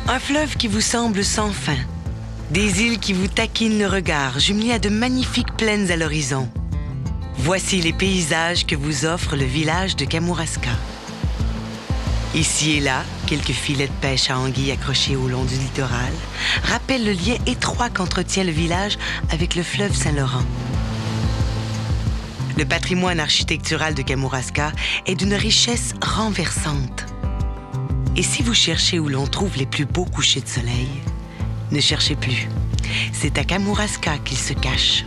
Un fleuve qui vous semble sans fin. Des îles qui vous taquinent le regard, jumelées à de magnifiques plaines à l'horizon. Voici les paysages que vous offre le village de Kamouraska. Ici et là, quelques filets de pêche à anguilles accrochés au long du littoral rappellent le lien étroit qu'entretient le village avec le fleuve Saint-Laurent. Le patrimoine architectural de Kamouraska est d'une richesse renversante. Et si vous cherchez où l'on trouve les plus beaux couchers de soleil, ne cherchez plus. C'est à Kamouraska qu'ils se cachent.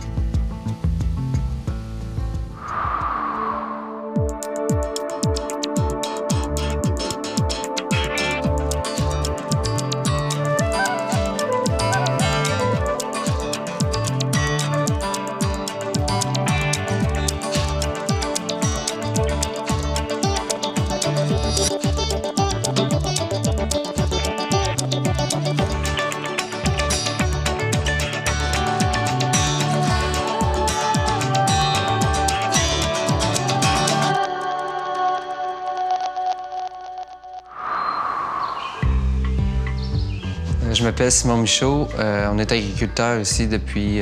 Je m'appelle Simon Michaud. On est agriculteur ici depuis,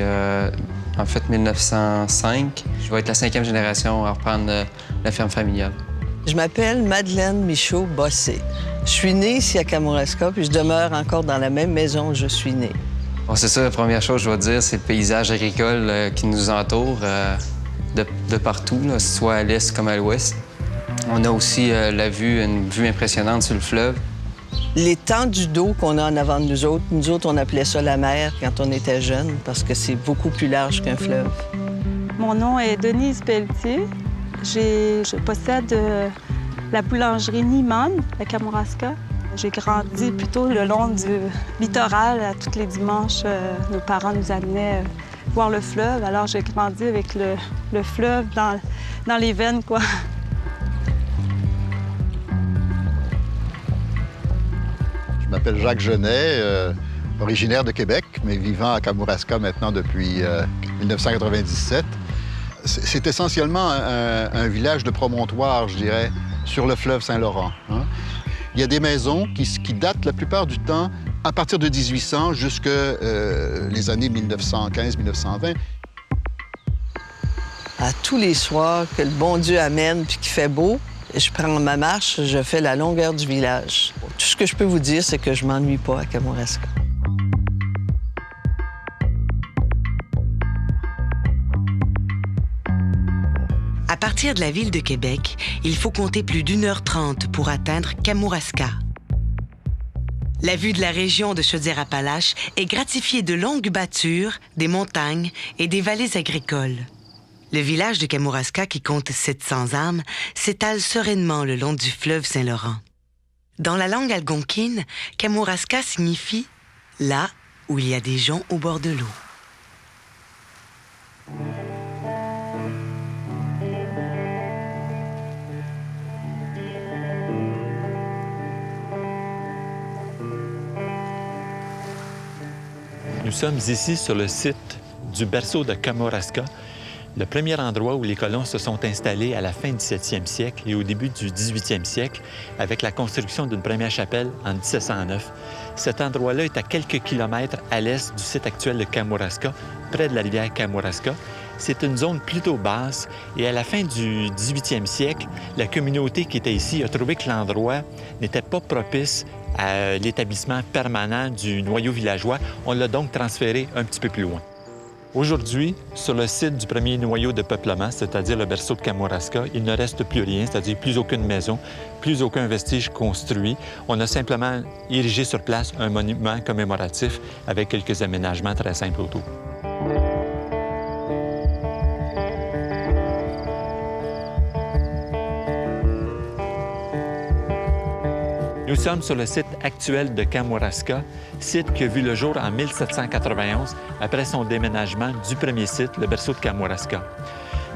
1905. Je vais être la 5e génération à reprendre la ferme familiale. Je m'appelle Madeleine Michaud-Bossé. Je suis née ici à Kamouraska, puis je demeure encore dans la même maison où je suis née. Bon, c'est ça, la première chose que je vais dire, c'est le paysage agricole qui nous entoure de partout, là, soit à l'est comme à l'ouest. On a aussi une vue impressionnante sur le fleuve. L'étendue d'eau qu'on a en avant de nous autres, on appelait ça la mer quand on était jeunes, parce que c'est beaucoup plus large qu'un fleuve. Mon nom est Denise Pelletier. Je possède la boulangerie Niemann à Kamouraska. J'ai grandi plutôt le long du littoral. Tous les dimanches, nos parents nous amenaient voir le fleuve. Alors, j'ai grandi avec le fleuve dans les veines, quoi. Je m'appelle Jacques Genet, originaire de Québec, mais vivant à Kamouraska maintenant depuis 1997. C'est essentiellement un village de promontoire, je dirais, sur le fleuve Saint-Laurent. Hein. Il y a des maisons qui datent la plupart du temps à partir de 1800 jusqu'à les années 1915-1920. À tous les soirs que le bon Dieu amène puis qu'il fait beau, je prends ma marche, je fais la longueur du village. Tout ce que je peux vous dire, c'est que je m'ennuie pas à Kamouraska. À partir de la ville de Québec, il faut compter plus d'1h30 pour atteindre Kamouraska. La vue de la région de Chaudière-Appalaches est gratifiée de longues battures, des montagnes et des vallées agricoles. Le village de Kamouraska, qui compte 700 âmes, s'étale sereinement le long du fleuve Saint-Laurent. Dans la langue algonquine, Kamouraska signifie « là où il y a des gens au bord de l'eau ». Nous sommes ici sur le site du berceau de Kamouraska, le premier endroit où les colons se sont installés à la fin du 17e siècle et au début du 18e siècle, avec la construction d'une première chapelle en 1709. Cet endroit-là est à quelques kilomètres à l'est du site actuel de Kamouraska, près de la rivière Kamouraska. C'est une zone plutôt basse et à la fin du 18e siècle, la communauté qui était ici a trouvé que l'endroit n'était pas propice à l'établissement permanent du noyau villageois. On l'a donc transféré un petit peu plus loin. Aujourd'hui, sur le site du premier noyau de peuplement, c'est-à-dire le berceau de Kamouraska, il ne reste plus rien, c'est-à-dire plus aucune maison, plus aucun vestige construit. On a simplement érigé sur place un monument commémoratif avec quelques aménagements très simples autour. Nous sommes sur le site actuel de Kamouraska, site qui a vu le jour en 1791 après son déménagement du premier site, le berceau de Kamouraska.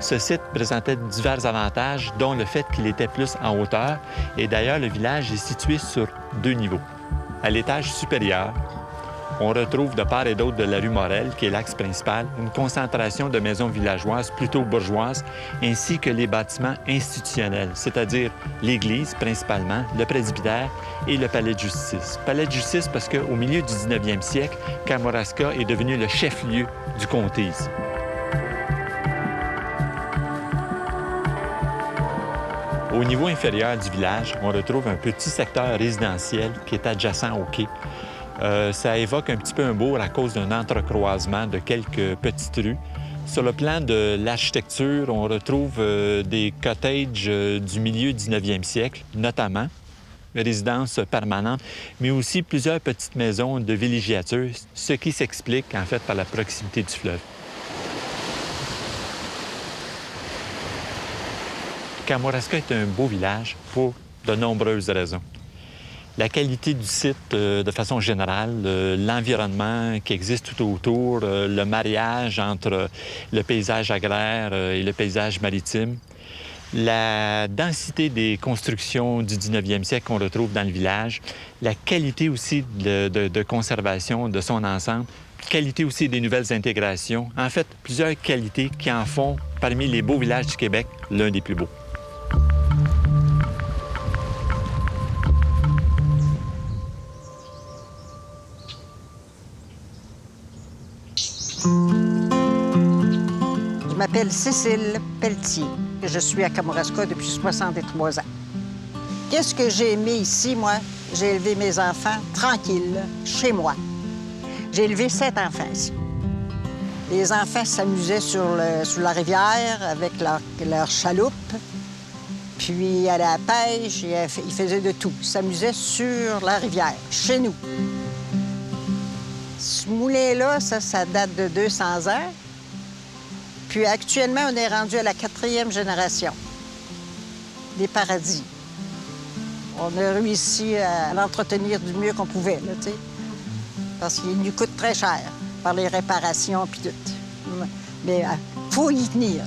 Ce site présentait divers avantages, dont le fait qu'il était plus en hauteur. Et d'ailleurs, le village est situé sur 2 niveaux. À l'étage supérieur, On retrouve de part et d'autre de la rue Morel, qui est l'axe principal, une concentration de maisons villageoises plutôt bourgeoises, ainsi que les bâtiments institutionnels, c'est-à-dire l'église principalement, le presbytère et le palais de justice. Palais de justice parce qu'au milieu du 19e siècle, Kamouraska est devenu le chef-lieu du comté ici. Au niveau inférieur du village, on retrouve un petit secteur résidentiel qui est adjacent au quai. Ça évoque un petit peu un bourg à cause d'un entrecroisement de quelques petites rues. Sur le plan de l'architecture, on retrouve des cottages du milieu 19e siècle, notamment, résidences permanentes, mais aussi plusieurs petites maisons de villégiature, ce qui s'explique en fait par la proximité du fleuve. Kamouraska est un beau village pour de nombreuses raisons. La qualité du site de façon générale, l'environnement qui existe tout autour, le mariage entre le paysage agraire et le paysage maritime, la densité des constructions du 19e siècle qu'on retrouve dans le village, la qualité aussi de conservation de son ensemble, qualité aussi des nouvelles intégrations. En fait, plusieurs qualités qui en font, parmi les beaux villages du Québec, l'un des plus beaux. Je m'appelle Cécile Pelletier. Je suis à Kamouraska depuis 63 ans. Qu'est-ce que j'ai aimé ici, moi? J'ai élevé mes enfants tranquilles, chez moi. J'ai élevé 7 enfants ici. Les enfants s'amusaient sur la rivière avec leur chaloupe, puis allaient à la pêche, ils faisaient de tout. Ils s'amusaient sur la rivière, chez nous. Ce moulin-là, ça date de 200 ans. Puis actuellement, on est rendu à la 4e génération des paradis. On a réussi à l'entretenir du mieux qu'on pouvait, là, tu sais. Parce qu'il nous coûte très cher par les réparations puis tout. Mais il faut y tenir.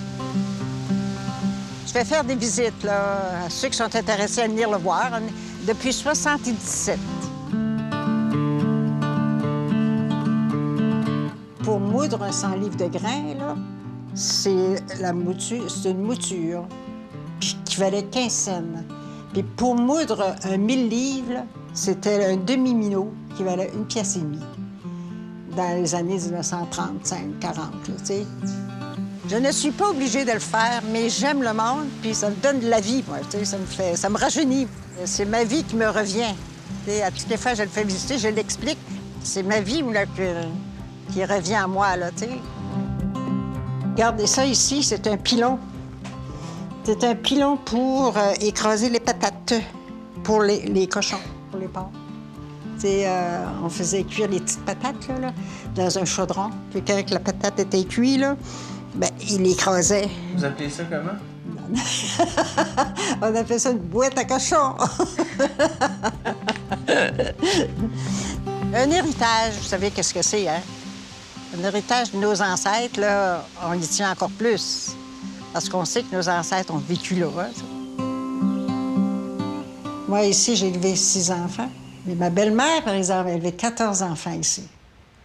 Je vais faire des visites là, à ceux qui sont intéressés à venir le voir. Depuis 1977. Pour moudre un 100 livres de grains, là, c'est une mouture qui valait 15 cents. Puis pour moudre un 1000 livres, c'était un demi-minot qui valait 1,5 pièce. Dans les années 1935, 40, tu sais. Je ne suis pas obligée de le faire, mais j'aime le monde, puis ça me donne de la vie, moi, tu sais, ça me rajeunit. C'est ma vie qui me revient. Tu sais, à toutes les fois, je le fais visiter, je l'explique. C'est ma vie là, qui revient à moi, là, tu sais. Regardez ça ici, c'est un pilon. C'est un pilon pour écraser les patates, pour les cochons, pour les porcs. On faisait cuire les petites patates là, dans un chaudron. Puis quand la patate était cuite, là, ben, il l'écrasait. Vous appelez ça comment? On appelle ça une boîte à cochon. Un héritage, vous savez qu'est-ce que c'est, hein? Un héritage de nos ancêtres, là, on y tient encore plus. Parce qu'on sait que nos ancêtres ont vécu là. Hein? Moi, ici, j'ai élevé 6 enfants. Mais ma belle-mère, par exemple, elle avait 14 enfants ici.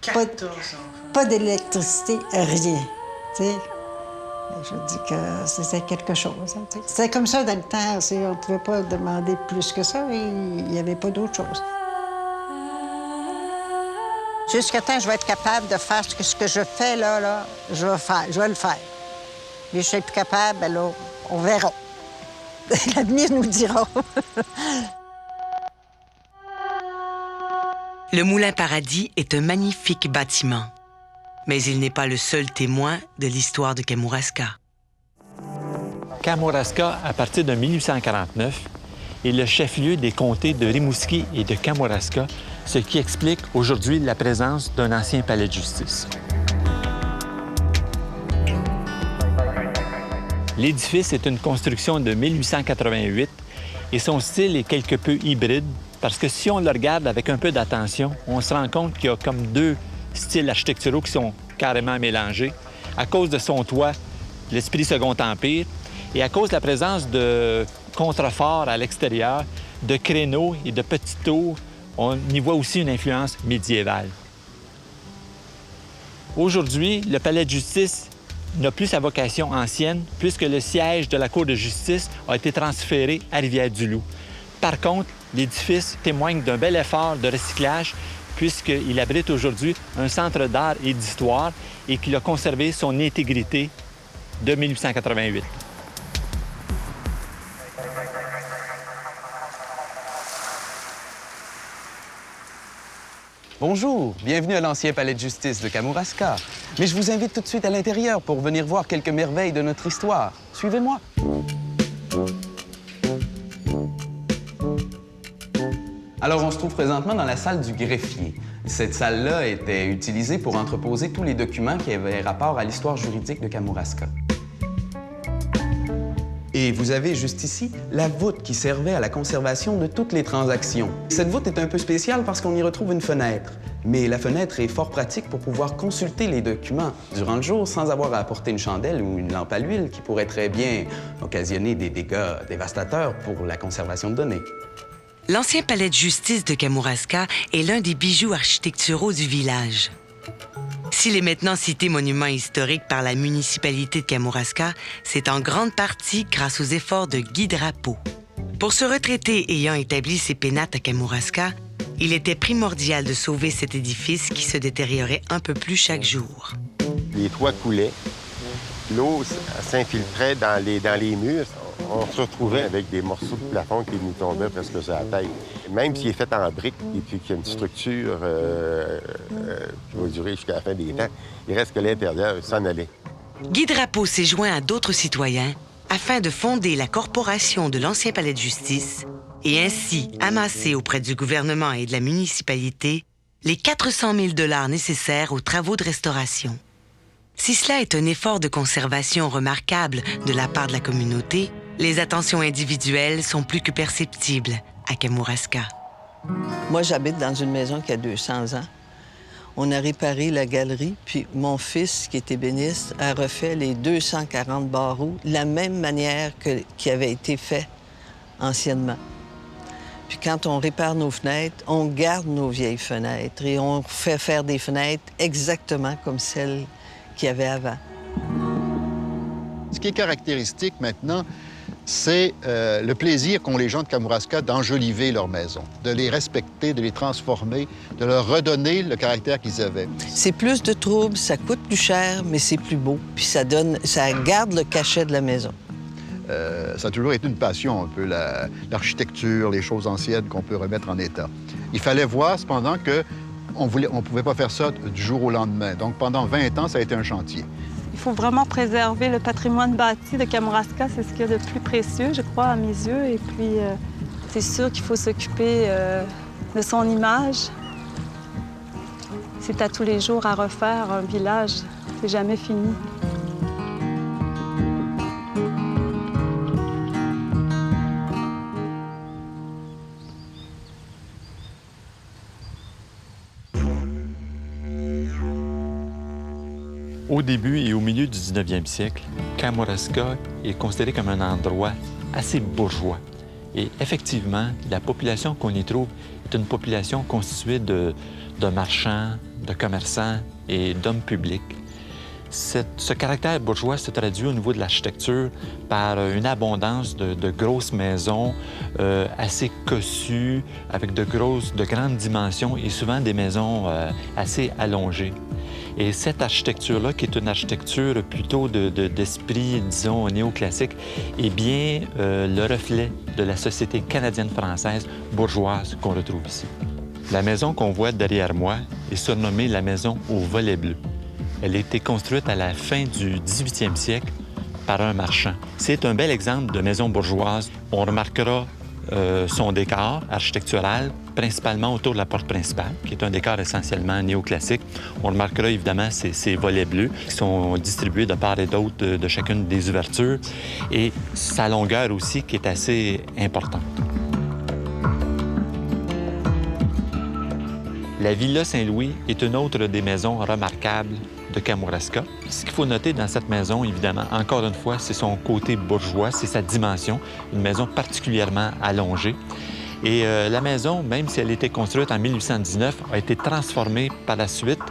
14 enfants? Pas d'électricité, rien. T'sais? Je dis que c'était quelque chose. Hein, c'était comme ça dans le temps. On ne pouvait pas demander plus que ça. Il n'y avait pas d'autre chose. Jusqu'à temps que je vais être capable de faire ce que je fais là, je vais le faire. Mais je ne suis plus capable, ben là, on verra. L'avenir nous dira. Le Moulin Paradis est un magnifique bâtiment. Mais il n'est pas le seul témoin de l'histoire de Kamouraska. Kamouraska, à partir de 1849, est le chef-lieu des comtés de Rimouski et de Kamouraska, ce qui explique aujourd'hui la présence d'un ancien palais de justice. L'édifice est une construction de 1888 et son style est quelque peu hybride parce que si on le regarde avec un peu d'attention, on se rend compte qu'il y a comme 2 styles architecturaux qui sont carrément mélangés à cause de son toit, l'esprit Second Empire, et à cause de la présence de contreforts à l'extérieur, de créneaux et de petites tours. On y voit aussi une influence médiévale. Aujourd'hui, le palais de justice n'a plus sa vocation ancienne puisque le siège de la Cour de justice a été transféré à Rivière-du-Loup. Par contre, l'édifice témoigne d'un bel effort de recyclage puisqu'il abrite aujourd'hui un centre d'art et d'histoire et qu'il a conservé son intégrité de 1888. Bonjour, bienvenue à l'ancien palais de justice de Kamouraska. Mais je vous invite tout de suite à l'intérieur pour venir voir quelques merveilles de notre histoire. Suivez-moi. Alors, on se trouve présentement dans la salle du greffier. Cette salle-là était utilisée pour entreposer tous les documents qui avaient rapport à l'histoire juridique de Kamouraska. Et vous avez juste ici la voûte qui servait à la conservation de toutes les transactions. Cette voûte est un peu spéciale parce qu'on y retrouve une fenêtre. Mais la fenêtre est fort pratique pour pouvoir consulter les documents durant le jour sans avoir à apporter une chandelle ou une lampe à l'huile qui pourrait très bien occasionner des dégâts dévastateurs pour la conservation de données. L'ancien palais de justice de Kamouraska est l'un des bijoux architecturaux du village. S'il est maintenant cité monument historique par la municipalité de Kamouraska, c'est en grande partie grâce aux efforts de Guy Drapeau. Pour ce retraité ayant établi ses pénates à Kamouraska, il était primordial de sauver cet édifice qui se détériorait un peu plus chaque jour. Les toits coulaient, l'eau s'infiltrait dans les murs. On se retrouvait avec des morceaux de plafond qui nous tombaient presque sur la tête. Même s'il est fait en briques et puis qu'il y a une structure qui va durer jusqu'à la fin des temps, il reste que l'intérieur s'en allait. Guy Drapeau s'est joint à d'autres citoyens afin de fonder la corporation de l'ancien palais de justice et ainsi amasser auprès du gouvernement et de la municipalité les 400 000 $ nécessaires aux travaux de restauration. Si cela est un effort de conservation remarquable de la part de la communauté, les attentions individuelles sont plus que perceptibles à Kamouraska. Moi, j'habite dans une maison qui a 200 ans. On a réparé la galerie, puis mon fils, qui est ébéniste, a refait les 240 barreaux de la même manière qui avait été fait anciennement. Puis quand on répare nos fenêtres, on garde nos vieilles fenêtres et on fait faire des fenêtres exactement comme celles qu'il y avait avant. Ce qui est caractéristique maintenant, c'est le plaisir qu'ont les gens de Kamouraska d'enjoliver leur maison, de les respecter, de les transformer, de leur redonner le caractère qu'ils avaient. C'est plus de troubles, ça coûte plus cher, mais c'est plus beau. Puis ça garde le cachet de la maison. Ça a toujours été une passion, un peu, l'architecture, les choses anciennes qu'on peut remettre en état. Il fallait voir, cependant, qu'on ne pouvait pas faire ça du jour au lendemain. Donc, pendant 20 ans, ça a été un chantier. Il faut vraiment préserver le patrimoine bâti de Kamouraska. C'est ce qu'il y a de plus précieux, je crois, à mes yeux. Et puis, c'est sûr qu'il faut s'occuper de son image. C'est à tous les jours à refaire un village. C'est jamais fini. Au début et au milieu du 19e siècle, Kamouraska est considéré comme un endroit assez bourgeois. Et effectivement, la population qu'on y trouve est une population constituée de marchands, de commerçants et d'hommes publics. Ce caractère bourgeois se traduit au niveau de l'architecture par une abondance de grosses maisons assez cossues, avec de grandes dimensions et souvent des maisons assez allongées. Et cette architecture-là, qui est une architecture plutôt d'esprit, disons, néoclassique, est bien le reflet de la société canadienne-française bourgeoise qu'on retrouve ici. La maison qu'on voit derrière moi est surnommée la maison au volet bleu. Elle a été construite à la fin du 18e siècle par un marchand. C'est un bel exemple de maison bourgeoise. On remarquera son décor architectural, principalement autour de la porte principale, qui est un décor essentiellement néoclassique. On remarquera évidemment ces volets bleus qui sont distribués de part et d'autre de chacune des ouvertures et sa longueur aussi qui est assez importante. La Villa Saint-Louis est une autre des maisons remarquables de Kamouraska. Ce qu'il faut noter dans cette maison, évidemment, encore une fois, c'est son côté bourgeois, c'est sa dimension, une maison particulièrement allongée. Et la maison, même si elle a été construite en 1819, a été transformée par la suite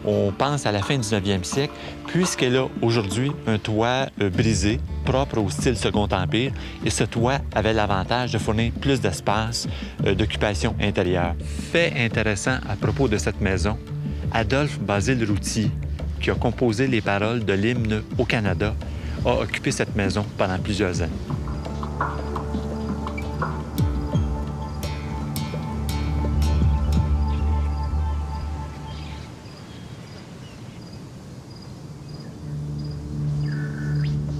on pense à la fin du 9e siècle, puisqu'elle a aujourd'hui un toit brisé, propre au style Second Empire, et ce toit avait l'avantage de fournir plus d'espace d'occupation intérieure. Fait intéressant à propos de cette maison, Adolphe Basile Routier, qui a composé les paroles de l'hymne au Canada, a occupé cette maison pendant plusieurs années.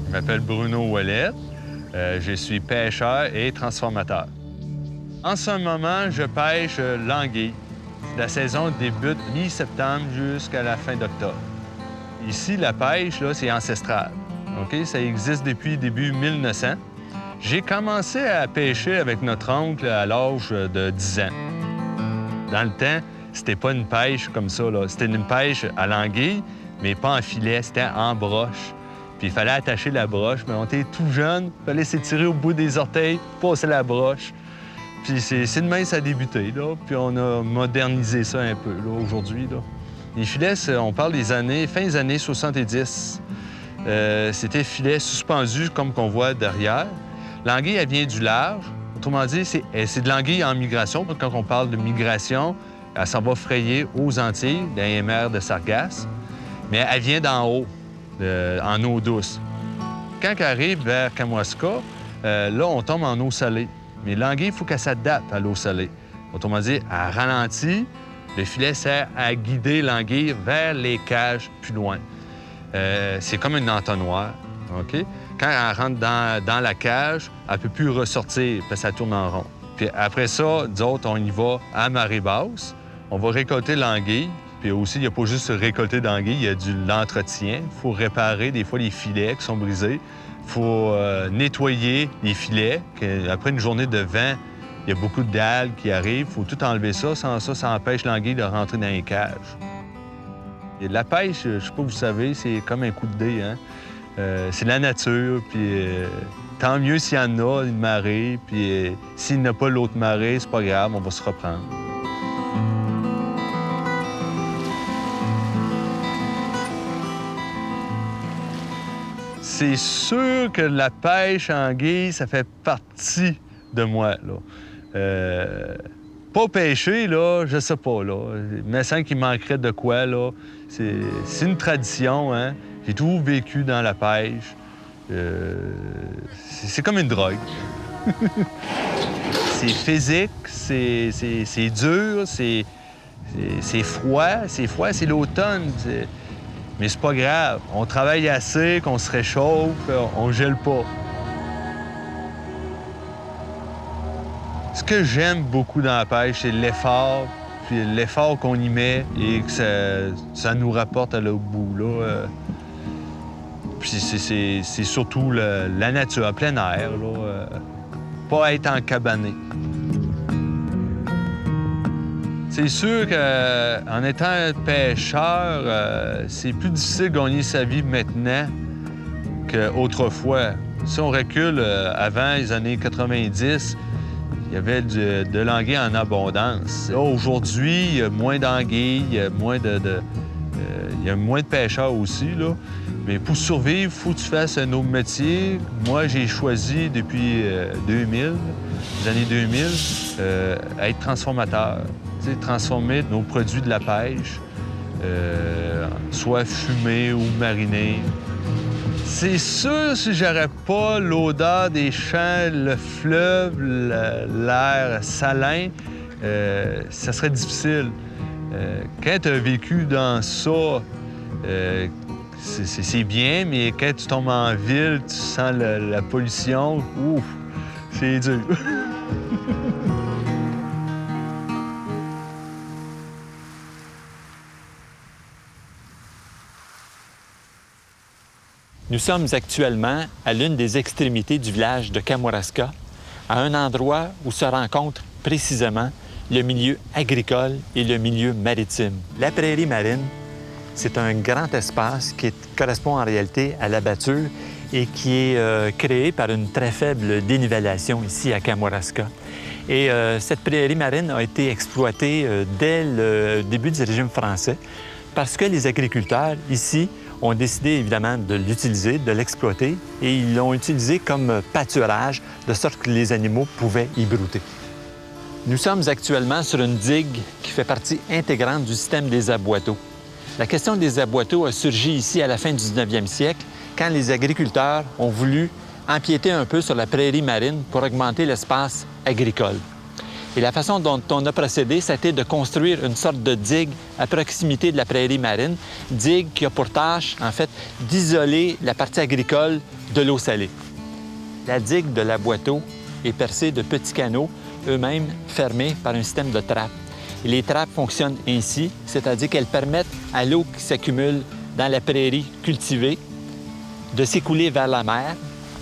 Je m'appelle Bruno Ouellet. Je suis pêcheur et transformateur. En ce moment, je pêche l'anguille. La saison débute mi-septembre jusqu'à la fin d'octobre. Ici, la pêche, là, c'est ancestral. OK? Ça existe depuis début 1900. J'ai commencé à pêcher avec notre oncle à l'âge de 10 ans. Dans le temps, c'était pas une pêche comme ça, là. C'était une pêche à l'anguille, mais pas en filet, c'était en broche. Puis il fallait attacher la broche, mais on était tout jeune, il fallait s'étirer au bout des orteils, passer la broche. Puis c'est de même ça a débuté, là. Puis on a modernisé ça un peu, là, aujourd'hui, là. Les filets, on parle des années, fin des années 70. C'était filets suspendus, comme qu'on voit derrière. L'anguille, elle vient du large. Autrement dit, c'est de l'anguille en migration. Quand on parle de migration, elle s'en va frayer aux Antilles, dans les mers de Sargasse. Mais elle vient d'en haut, en eau douce. Quand elle arrive vers Kamouraska, là, on tombe en eau salée. Mais l'anguille, il faut qu'elle s'adapte à l'eau salée. Autrement dit, elle ralentit. Le filet sert à guider l'anguille vers les cages plus loin. C'est comme un entonnoir, OK? Quand elle rentre dans la cage, elle ne peut plus ressortir, parce que ça tourne en rond. Puis après ça, nous autres, on y va à marée basse. On va récolter l'anguille. Puis aussi, il n'y a pas juste récolter d'anguille, il y a de l'entretien. Il faut réparer des fois les filets qui sont brisés. Il faut nettoyer les filets. Après une journée de vent, il y a beaucoup d'algues qui arrivent. Il faut tout enlever ça. Sans ça, ça empêche l'anguille de rentrer dans les cages. Et la pêche, je ne sais pas, vous savez, c'est comme un coup de dé, hein? C'est la nature, puis tant mieux s'il y en a une marée, puis s'il n'y a pas l'autre marée, c'est pas grave, on va se reprendre. C'est sûr que la pêche anguille, ça fait partie de moi, là. Pas pêcher, là, je sais pas, là. Il me semble qu'il manquerait de quoi, là. C'est une tradition, hein. J'ai toujours vécu dans la pêche. C'est comme une drogue. C'est physique, c'est dur, c'est froid. C'est froid, c'est l'automne. Mais c'est pas grave. On travaille assez, qu'on se réchauffe, on gèle pas. Ce que j'aime beaucoup dans la pêche, c'est l'effort, puis l'effort qu'on y met et que ça nous rapporte à l'autre bout, là. Puis c'est surtout la nature, à plein air, là. Pas être encabané. C'est sûr qu'en étant pêcheur, c'est plus difficile de gagner sa vie maintenant qu'autrefois. Si on recule avant les années 90, il y avait de l'anguille en abondance. Là, aujourd'hui, il y a moins d'anguilles, il y a moins il y a moins de pêcheurs aussi, là. Mais pour survivre, il faut que tu fasses un autre métier. Moi, j'ai choisi depuis 2000, les années 2000, être transformateur. Tu sais, transformer nos produits de la pêche, soit fumés ou marinés. C'est sûr, si j'aurais pas l'odeur des champs, le fleuve, l'air salin, ça serait difficile. Quand tu as vécu dans ça, c'est bien, mais quand tu tombes en ville, tu sens la pollution, ouf, c'est dur. Nous sommes actuellement à l'une des extrémités du village de Kamouraska, à un endroit où se rencontrent précisément le milieu agricole et le milieu maritime. La prairie marine, c'est un grand espace qui correspond en réalité à la bâture et qui est créé par une très faible dénivellation ici à Kamouraska. Et cette prairie marine a été exploitée dès le début du régime français parce que les agriculteurs, ici, ont décidé évidemment de l'utiliser, de l'exploiter, et ils l'ont utilisé comme pâturage, de sorte que les animaux pouvaient y brouter. Nous sommes actuellement sur une digue qui fait partie intégrante du système des aboiteaux. La question des aboiteaux a surgi ici à la fin du 19e siècle, quand les agriculteurs ont voulu empiéter un peu sur la prairie marine pour augmenter l'espace agricole. Et la façon dont on a procédé, c'était de construire une sorte de digue à proximité de la prairie marine, digue qui a pour tâche, en fait, d'isoler la partie agricole de l'eau salée. La digue de l'Aboiteau est percée de petits canaux, eux-mêmes fermés par un système de trappes. Et les trappes fonctionnent ainsi, c'est-à-dire qu'elles permettent à l'eau qui s'accumule dans la prairie cultivée de s'écouler vers la mer.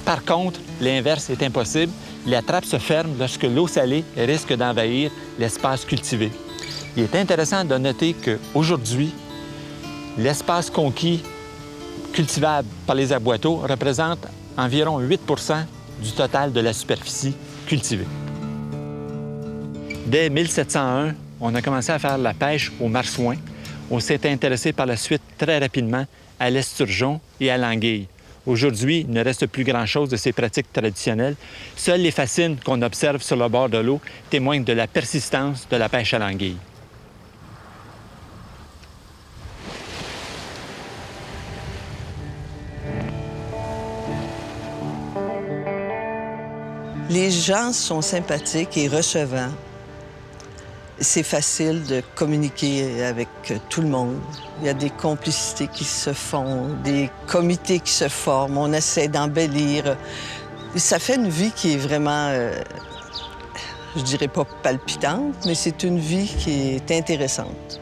Par contre, l'inverse est impossible. La trappe se ferme lorsque l'eau salée risque d'envahir l'espace cultivé. Il est intéressant de noter qu'aujourd'hui, l'espace conquis cultivable par les aboiteaux représente environ 8 du total de la superficie cultivée. Dès 1701, on a commencé à faire la pêche au marsouin. On s'est intéressé par la suite très rapidement à l'esturgeon et à l'anguille. Aujourd'hui, il ne reste plus grand-chose de ces pratiques traditionnelles. Seules les fascines qu'on observe sur le bord de l'eau témoignent de la persistance de la pêche à l'anguille. Les gens sont sympathiques et recevants. C'est facile de communiquer avec tout le monde. Il y a des complicités qui se font, des comités qui se forment. On essaie d'embellir. Ça fait une vie qui est vraiment, je dirais pas palpitante, mais c'est une vie qui est intéressante.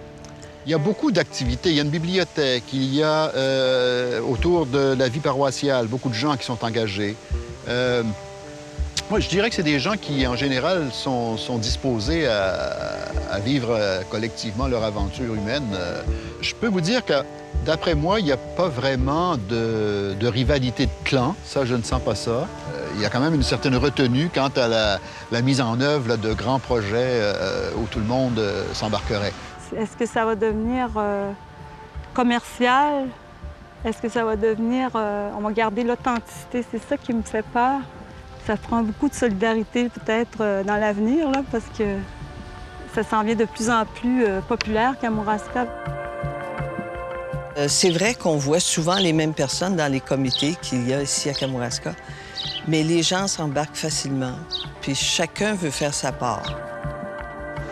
Il y a beaucoup d'activités. Il y a une bibliothèque, il y a autour de la vie paroissiale beaucoup de gens qui sont engagés. Moi, je dirais que c'est des gens qui, en général, sont disposés à vivre collectivement leur aventure humaine. Je peux vous dire que, d'après moi, il n'y a pas vraiment de rivalité de clan. Ça, je ne sens pas ça. Il y a quand même une certaine retenue quant à la mise en œuvre là, de grands projets où tout le monde s'embarquerait. Est-ce que ça va devenir commercial? Est-ce que ça va devenir... on va garder l'authenticité? C'est ça qui me fait peur. Ça prend beaucoup de solidarité peut-être dans l'avenir, là, parce que ça s'en vient de plus en plus populaire, Kamouraska. C'est vrai qu'on voit souvent les mêmes personnes dans les comités qu'il y a ici à Kamouraska, mais les gens s'embarquent facilement, puis chacun veut faire sa part.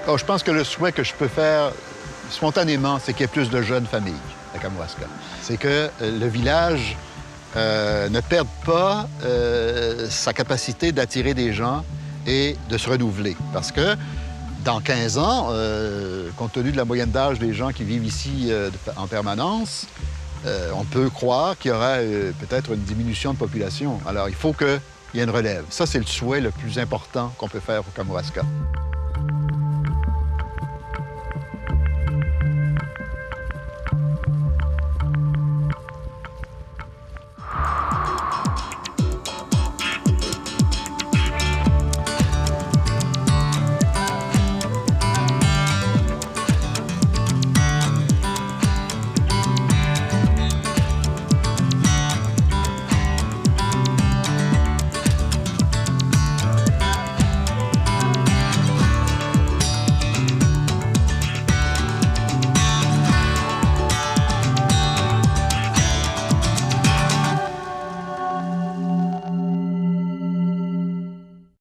Oh, je pense que le souhait que je peux faire spontanément, c'est qu'il y ait plus de jeunes familles à Kamouraska. C'est que le village ne perde pas sa capacité d'attirer des gens et de se renouveler. Parce que dans 15 ans, compte tenu de la moyenne d'âge des gens qui vivent ici en permanence, on peut croire qu'il y aura peut-être une diminution de population. Alors, il faut qu'il y ait une relève. Ça, c'est le souhait le plus important qu'on peut faire au Kamouraska.